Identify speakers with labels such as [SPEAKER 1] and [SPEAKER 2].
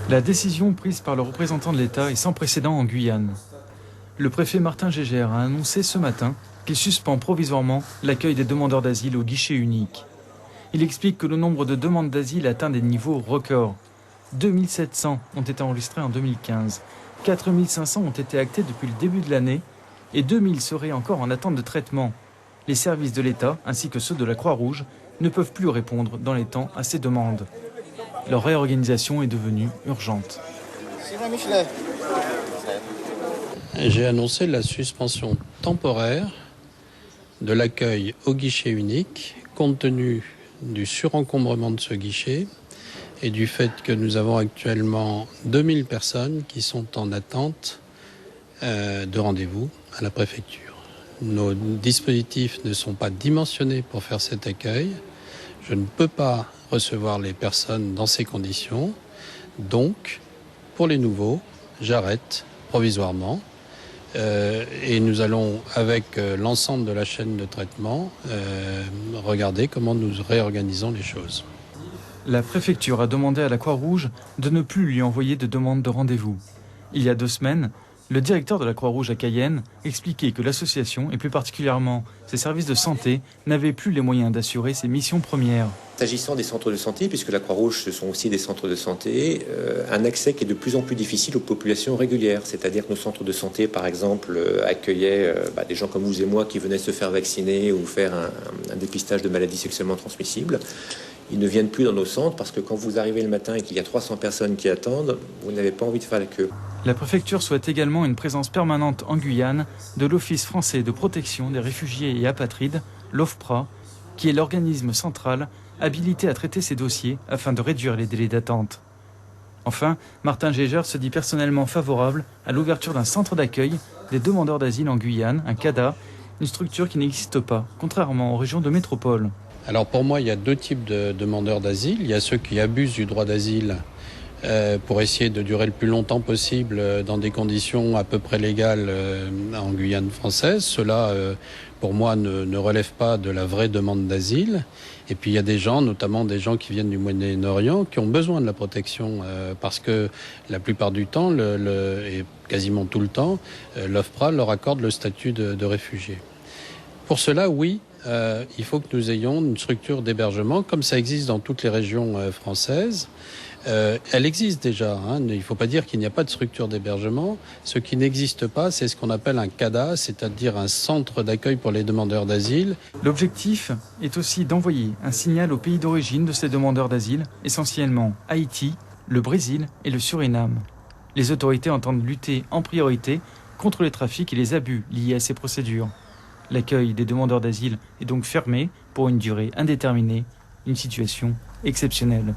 [SPEAKER 1] La décision prise par le représentant de l'État est sans précédent en Guyane. Le préfet Martin Gégère a annoncé ce matin qu'il suspend provisoirement l'accueil des demandeurs d'asile au guichet unique. Il explique que le nombre de demandes d'asile atteint des niveaux records. 2700 ont été enregistrés en 2015, 4500 ont été actés depuis le début de l'année et 2000 seraient encore en attente de traitement. Les services de l'État, ainsi que ceux de la Croix-Rouge, ne peuvent plus répondre dans les temps à ces demandes. Leur réorganisation est devenue urgente.
[SPEAKER 2] J'ai annoncé la suspension temporaire de l'accueil au guichet unique, compte tenu du surencombrement de ce guichet et du fait que nous avons actuellement 2000 personnes qui sont en attente de rendez-vous à la préfecture. Nos dispositifs ne sont pas dimensionnés pour faire cet accueil. Je ne peux pas recevoir les personnes dans ces conditions. Donc, pour les nouveaux, j'arrête provisoirement. Et nous allons, avec l'ensemble de la chaîne de traitement, regarder comment nous réorganisons les choses.
[SPEAKER 1] La préfecture a demandé à la Croix-Rouge de ne plus lui envoyer de demande de rendez-vous. Il y a 2 semaines, le directeur de la Croix-Rouge à Cayenne expliquait que l'association, et plus particulièrement ses services de santé, n'avaient plus les moyens d'assurer ses missions premières.
[SPEAKER 3] S'agissant des centres de santé, puisque la Croix-Rouge, ce sont aussi des centres de santé, un accès qui est de plus en plus difficile aux populations régulières. C'est-à-dire que nos centres de santé, par exemple, accueillaient des gens comme vous et moi qui venaient se faire vacciner ou faire un dépistage de maladies sexuellement transmissibles. Ils ne viennent plus dans nos centres parce que quand vous arrivez le matin et qu'il y a 300 personnes qui attendent, vous n'avez pas envie de faire la queue.
[SPEAKER 1] La préfecture souhaite également une présence permanente en Guyane de l'Office français de protection des réfugiés et apatrides, l'OFPRA, qui est l'organisme central habilité à traiter ces dossiers afin de réduire les délais d'attente. Enfin, Martin Gégère se dit personnellement favorable à l'ouverture d'un centre d'accueil des demandeurs d'asile en Guyane, un CADA, une structure qui n'existe pas, contrairement aux régions de métropole.
[SPEAKER 2] Alors pour moi, il y a 2 types de demandeurs d'asile. Il y a ceux qui abusent du droit d'asile pour essayer de durer le plus longtemps possible dans des conditions à peu près légales en Guyane française. Cela, pour moi, ne relève pas de la vraie demande d'asile. Et puis il y a des gens, notamment des gens qui viennent du Moyen-Orient, qui ont besoin de la protection parce que la plupart du temps, et quasiment tout le temps, l'OFPRA leur accorde le statut de réfugié. Pour cela, oui, il faut que nous ayons une structure d'hébergement, comme ça existe dans toutes les régions françaises. Elle existe déjà, il ne faut pas dire qu'il n'y a pas de structure d'hébergement. Ce qui n'existe pas, c'est ce qu'on appelle un CADA, c'est-à-dire un centre d'accueil pour les demandeurs d'asile.
[SPEAKER 1] L'objectif est aussi d'envoyer un signal aux pays d'origine de ces demandeurs d'asile, essentiellement Haïti, le Brésil et le Suriname. Les autorités entendent lutter en priorité contre les trafics et les abus liés à ces procédures. L'accueil des demandeurs d'asile est donc fermé pour une durée indéterminée, une situation exceptionnelle.